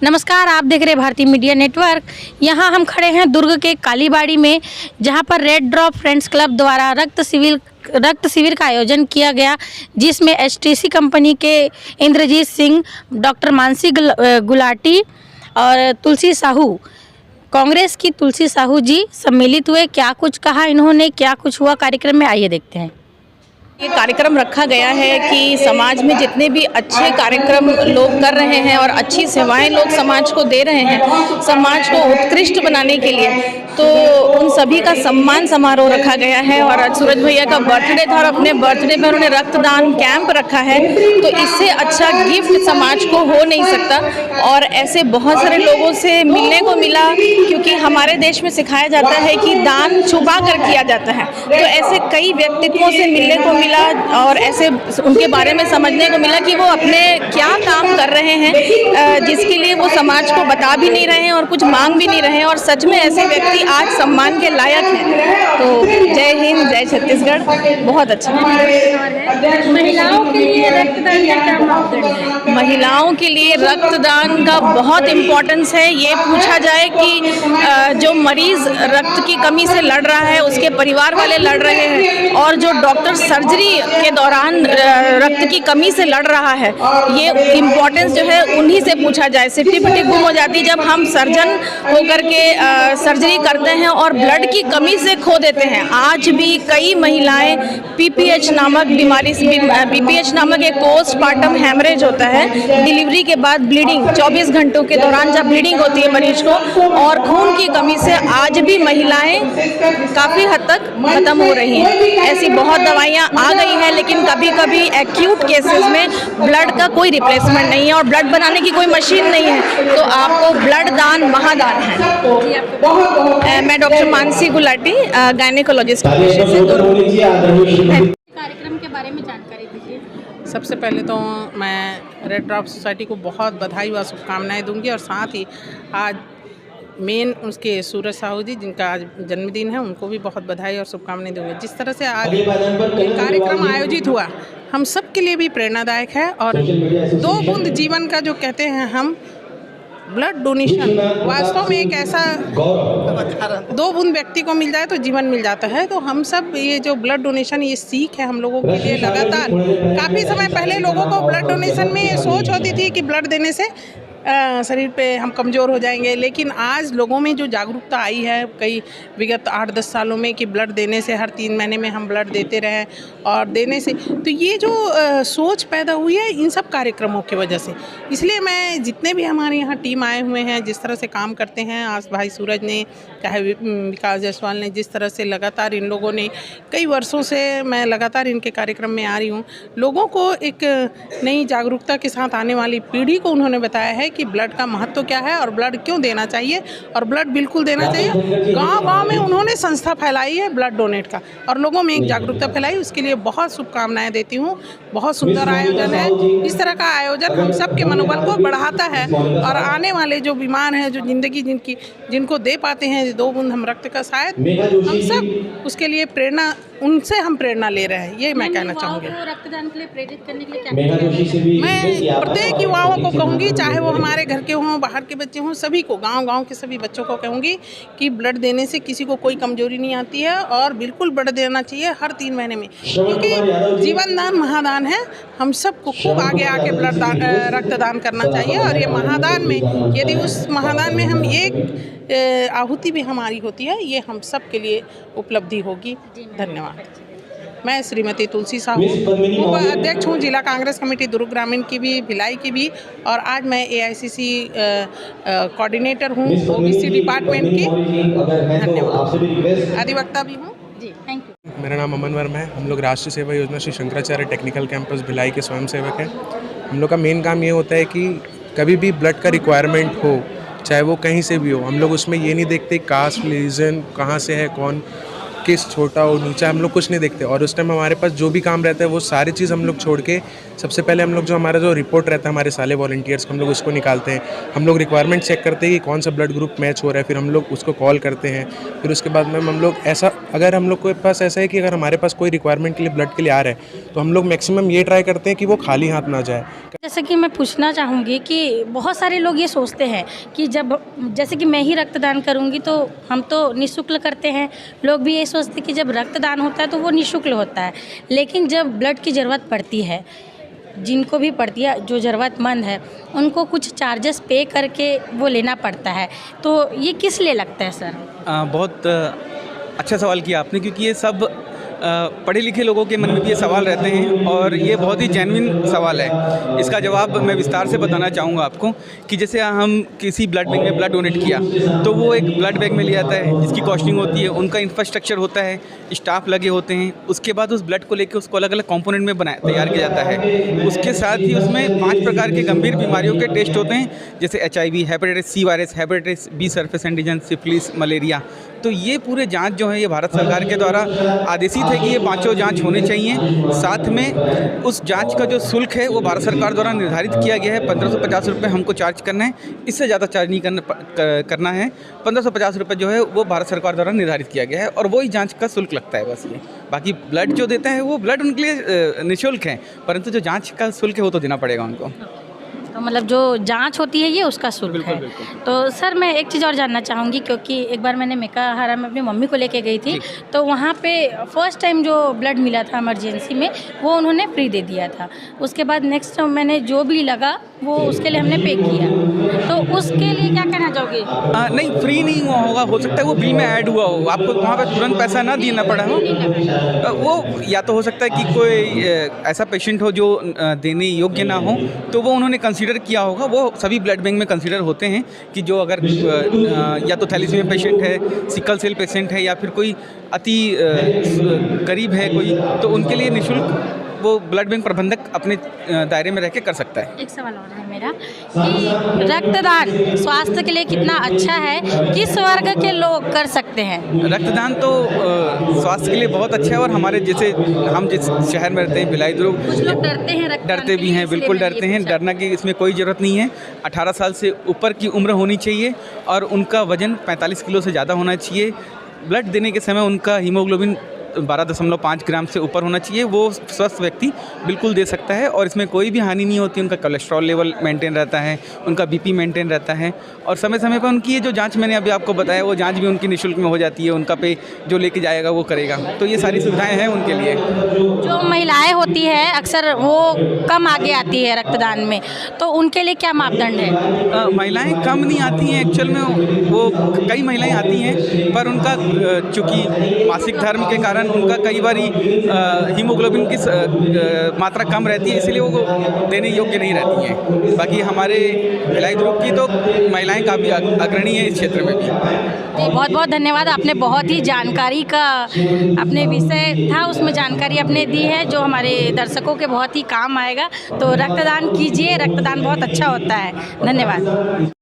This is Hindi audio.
नमस्कार, आप देख रहे हैं भारतीय मीडिया नेटवर्क। यहाँ हम खड़े हैं दुर्ग के कालीबाड़ी में, जहाँ पर रेड ड्रॉप फ्रेंड्स क्लब द्वारा रक्त शिविर का आयोजन किया गया, जिसमें एचटीसी कंपनी के इंद्रजीत सिंह, डॉक्टर मानसी गुलाटी और तुलसी साहू, कांग्रेस की तुलसी साहू जी सम्मिलित हुए। क्या कुछ कहा इन्होंने, क्या कुछ हुआ कार्यक्रम में, आइए देखते हैं। ये कार्यक्रम रखा गया है कि समाज में जितने भी अच्छे कार्यक्रम लोग कर रहे हैं और अच्छी सेवाएं लोग समाज को दे रहे हैं, समाज को उत्कृष्ट बनाने के लिए, तो उन सभी का सम्मान समारोह रखा गया है। और आज सूरज भैया का बर्थडे था और अपने बर्थडे पर उन्होंने रक्तदान कैंप रखा है, तो इससे अच्छा गिफ्ट समाज को हो नहीं सकता। और ऐसे बहुत सारे लोगों से मिलने को मिला, क्योंकि हमारे देश में सिखाया जाता है कि दान छुपा कर किया जाता है, तो ऐसे कई व्यक्तित्वों से मिलने को मिला और ऐसे उनके बारे में समझने को मिला कि वो अपने क्या काम कर रहे हैं, जिसके लिए वो समाज को बता भी नहीं रहे हैं और कुछ मांग भी नहीं रहे हैं, और सच में ऐसे व्यक्ति आज सम्मान के लायक हैं। तो जय हिंद, जय छत्तीसगढ़। बहुत अच्छा। महिलाओं के लिए रक्तदान का क्या मापदंड है? महिलाओं के लिए रक्तदान का बहुत इम्पोर्टेंस है। ये पूछा जाए कि जो मरीज रक्त की कमी से लड़ रहा है, उसके परिवार वाले लड़ रहे हैं, और जो डॉक्टर सर्जरी के दौरान रक्त की कमी से लड़ रहा है, ये इम्पोर्टेंस जो है उन्हीं से पूछा जाए। सिट्टी पिट्टी गुम हो जाती जब हम सर्जन होकर के सर्जरी करते हैं और ब्लड की कमी से खो देते हैं। आज भी कई महिलाएं पीपीएच नामक बीमारी से, पीपीएच नामक एक पोस्टमार्टम हैमरेज होता है, डिलीवरी के बाद ब्लीडिंग, 24 घंटों के दौरान जब ब्लीडिंग होती है मरीज को, और खून की कमी से आज भी महिलाएं काफ़ी हद तक खत्म हो रही हैं। ऐसी बहुत दवाइयाँ आ गई है, लेकिन कभी कभी एक्यूट केसेस में ब्लड का कोई रिप्लेसमेंट नहीं है और ब्लड बनाने की कोई मशीन नहीं है, तो आपको ब्लड दान महादान है। मैं डॉक्टर मानसी गुलाटी, गायनेकोलॉजिस्ट कार्यक्रम के बारे में जानकारी दीजिए। सबसे पहले तो मैं रेड ड्रॉप सोसाइटी को बहुत बधाई व शुभकामनाएं दूंगी, और साथ ही आज मेन उसके सूरज साहू जी, जिनका आज जन्मदिन है, उनको भी बहुत बधाई और शुभकामनाएं दूंगी। जिस तरह से आज कार्यक्रम आयोजित हुआ, हम सब के लिए भी प्रेरणादायक है। और 2 बूंद जीवन का जो कहते हैं हम, ब्लड डोनेशन वास्तव में एक ऐसा 2 बूंद व्यक्ति को मिल जाए तो जीवन मिल जाता है। तो हम सब ये जो ब्लड डोनेशन, ये सीख है हम लोगों के लिए। लगातार काफ़ी समय पहले लोगों को ब्लड डोनेशन में ये सोच होती थी कि ब्लड देने से शरीर पे हम कमज़ोर हो जाएंगे, लेकिन आज लोगों में जो जागरूकता आई है कई विगत 8-10 सालों में, कि ब्लड देने से हर 3 महीने में हम ब्लड देते रहें, और देने से तो ये जो सोच पैदा हुई है इन सब कार्यक्रमों की वजह से। इसलिए मैं जितने भी हमारे यहाँ टीम आए हुए हैं, जिस तरह से काम करते हैं, आज भाई सूरज ने, चाहे विकास जायसवाल ने, जिस तरह से लगातार इन लोगों ने कई वर्षों से, मैं लगातार इनके कार्यक्रम में आ रही हूँ, लोगों को एक नई जागरूकता के साथ आने वाली पीढ़ी को उन्होंने बताया है कि ब्लड का महत्व क्या है और ब्लड क्यों देना चाहिए, और ब्लड बिल्कुल देना चाहिए। गांव-गांव में उन्होंने संस्था फैलाई है ब्लड डोनेट का, और लोगों में एक जागरूकता फैलाई, उसके लिए बहुत शुभकामनाएं देती हूँ। बहुत सुंदर आयोजन है। इस तरह का आयोजन हम सब के मनोबल को बढ़ाता है, और आने वाले जो बीमार हैं, जो जिंदगी जिनको दे पाते हैं 2 बूंद हम रक्त का, शायद हम सब उसके लिए प्रेरणा, उनसे हम प्रेरणा ले रहे हैं। ये मैं कहना चाहूँगी। रक्तदान के लिए प्रेरित करने के लिए क्या मैं प्रत्येक युवाओं को कहूँगी, चाहे वो हमारे घर के हों, बाहर के बच्चे हों, सभी को, गांव के सभी बच्चों को कहूँगी कि ब्लड देने से किसी को कोई कमजोरी नहीं आती है, और बिल्कुल ब्लड देना चाहिए हर 3 महीने में, क्योंकि जीवन दान महादान है। हम सबको खूब आगे आके ब्लड रक्तदान करना चाहिए, और ये महादान में, यदि उस महादान में हम एक आहुति भी हमारी होती है, ये हम सब के लिए उपलब्धि होगी। धन्यवाद। मैं श्रीमती तुलसी साहू, अध्यक्ष हूँ जिला कांग्रेस कमेटी दुर्ग ग्रामीण की भी, भिलाई की भी, और आज मैं AICC कोऑर्डिनेटर हूँ OBC डिपार्टमेंट की। धन्यवाद। अधिवक्ता भी हूँ जी। Thank you. मेरा नाम अमन वर्मा है। हम लोग राष्ट्रीय सेवा योजना श्री शंकराचार्य टेक्निकल कैंपस भिलाई के स्वयंसेवक हैं। हम लोग का मेन काम ये होता है कि कभी भी ब्लड का रिक्वायरमेंट हो, चाहे वो कहीं से भी हो, हम लोग उसमें ये नहीं देखते कास्ट, रिलीजन, कहाँ से है, कौन किस छोटा हो नीचा हम लोग कुछ नहीं देखते, और उस टाइम हमारे पास जो भी काम रहता है वो सारी चीज़ हम लोग छोड़ के सबसे पहले हम लोग जो हमारा जो रिपोर्ट रहता है हमारे साले वॉलंटियर्स हम लोग उसको निकालते हैं। हम लोग रिक्वायरमेंट चेक करते हैं कि कौन सा ब्लड ग्रुप मैच हो रहा है, फिर हम लोग उसको कॉल करते हैं। फिर उसके बाद में हम लोग ऐसा, अगर हम लोग के पास ऐसा है कि अगर हमारे पास कोई रिक्वायरमेंट के लिए ब्लड के लिए आ रहा है तो हम लोग मैक्सिमम ये ट्राई करते हैं कि वो खाली हाथ ना जाए। जैसे कि मैं पूछना चाहूँगी कि बहुत सारे लोग ये सोचते हैं कि जब जैसे कि मैं ही रक्तदान करूँगी तो हम तो निःशुल्क करते हैं, लोग भी ये सोचते हैं कि जब रक्तदान होता है तो वो निःशुल्क होता है, लेकिन जब ब्लड की ज़रूरत पड़ती है, जिनको भी पड़ती है, जो ज़रूरतमंद है उनको कुछ चार्जेस पे करके वो लेना पड़ता है, तो ये किस लिए लगता है सर? बहुत अच्छा सवाल किया आपने, क्योंकि ये सब पढ़े लिखे लोगों के मन में भी ये सवाल रहते हैं और ये बहुत ही जेन्युइन सवाल है। इसका जवाब मैं विस्तार से बताना चाहूँगा आपको कि जैसे हम किसी ब्लड बैंक में ब्लड डोनेट किया तो वो एक ब्लड बैंक में लिया जाता है जिसकी कॉस्टिंग होती है, उनका इंफ्रास्ट्रक्चर होता है, स्टाफ लगे होते हैं, उसके बाद उस ब्लड को लेकर उसको अलग अलग कंपोनेंट में तैयार किया जाता है। उसके साथ ही उसमें 5 प्रकार के गंभीर बीमारियों के टेस्ट होते हैं, जैसे HIV, hepatitis C virus, hepatitis B surface antigen, syphilis, malaria. तो ये पूरे जांच जो है ये भारत सरकार के द्वारा आदेशित है कि ये 5 जांच होने चाहिए। साथ में उस जांच का जो शुल्क है वो भारत सरकार द्वारा निर्धारित किया गया है, 1550 रुपये हमको चार्ज करना है, इससे ज़्यादा चार्ज नहीं करना है। 1550 रुपये जो है वो भारत सरकार द्वारा निर्धारित किया गया है और वही जाँच का शुल्क लगता है बस। ये बाकी ब्लड जो देते हैं वो ब्लड उनके लिए निःशुल्क है, परंतु जो जाँच का शुल्क है वो तो देना पड़ेगा उनको। तो मतलब जो जांच होती है ये उसका शुल्क है। तो सर मैं एक चीज़ और जानना चाहूँगी, क्योंकि एक बार मैंने मेकाहारा में अपनी मम्मी को लेके गई थी, तो वहाँ पे फर्स्ट टाइम जो ब्लड मिला था इमरजेंसी में वो उन्होंने फ्री दे दिया था। उसके बाद नेक्स्ट टाइम मैंने जो भी लगा वो उसके लिए हमने पे किया, तो उसके लिए क्या कहना चाहोगे? नहीं, फ्री नहीं हुआ होगा, हो सकता है वो बिल में ऐड हुआ हो, आपको वहाँ पर तुरंत पैसा ना देना पड़ा हो। वो या तो हो सकता है कि कोई ऐसा पेशेंट हो जो देने योग्य ना हो, तो वो उन्होंने कंसीडर किया होगा। वो सभी ब्लड बैंक में कंसीडर होते हैं कि जो अगर या तो थैलेसीमिया पेशेंट है, सिकल सेल पेशेंट है, या फिर कोई अति गरीब है कोई, तो उनके लिए निःशुल्क वो ब्लड बैंक प्रबंधक अपने दायरे में रह के कर सकता है। एक सवाल और है मेरा कि रक्तदान स्वास्थ्य के लिए कितना अच्छा है, किस वर्ग के लोग कर सकते हैं? रक्तदान तो स्वास्थ्य के लिए बहुत अच्छा है, और हमारे जैसे हम जिस शहर में रहते हैं भिलाई दुर्ग, कुछ लोग डरते हैं रक्तदान डरते भी के लिए, हैं, इसलिए बिल्कुल मैं ये डरते हैं। पूछा। डरना की इसमें कोई ज़रूरत नहीं है। 18 साल से ऊपर की उम्र होनी चाहिए और उनका वजन 45 किलो से ज़्यादा होना चाहिए। ब्लड देने के समय उनका हीमोग्लोबिन 12.5 ग्राम से ऊपर होना चाहिए। वो स्वस्थ व्यक्ति बिल्कुल दे सकता है और इसमें कोई भी हानि नहीं होती। उनका कोलेस्ट्रॉल लेवल मेंटेन रहता है, उनका BP मेंटेन रहता है, और समय समय पर उनकी ये जो जांच मैंने अभी आपको बताया वो जांच भी उनकी निःशुल्क में हो जाती है। उनका पे जो लेके जाएगा वो करेगा, तो ये सारी सुविधाएँ हैं उनके लिए। जो महिलाएं होती है अक्सर वो कम आगे आती है रक्तदान में, तो उनके लिए क्या मापदंड है? महिलाएं कम नहीं आती हैं, एक्चुअल में वो कई महिलाएं आती हैं, पर उनका चूँकि मासिक धर्म के कारण उनका कई बार हीमोग्लोबिन की मात्रा कम रहती है, इसलिए वो देने योग्य नहीं रहती हैं। बाकी हमारे भिलाई दुर्ग की तो महिलाएं काफ़ी अग्रणी हैं इस क्षेत्र में भी। जी बहुत बहुत धन्यवाद, आपने बहुत ही जानकारी का अपने विषय था उसमें जानकारी आपने दी है जो हमारे दर्शकों के बहुत ही काम आएगा। तो रक्तदान कीजिए, रक्तदान बहुत अच्छा होता है। धन्यवाद।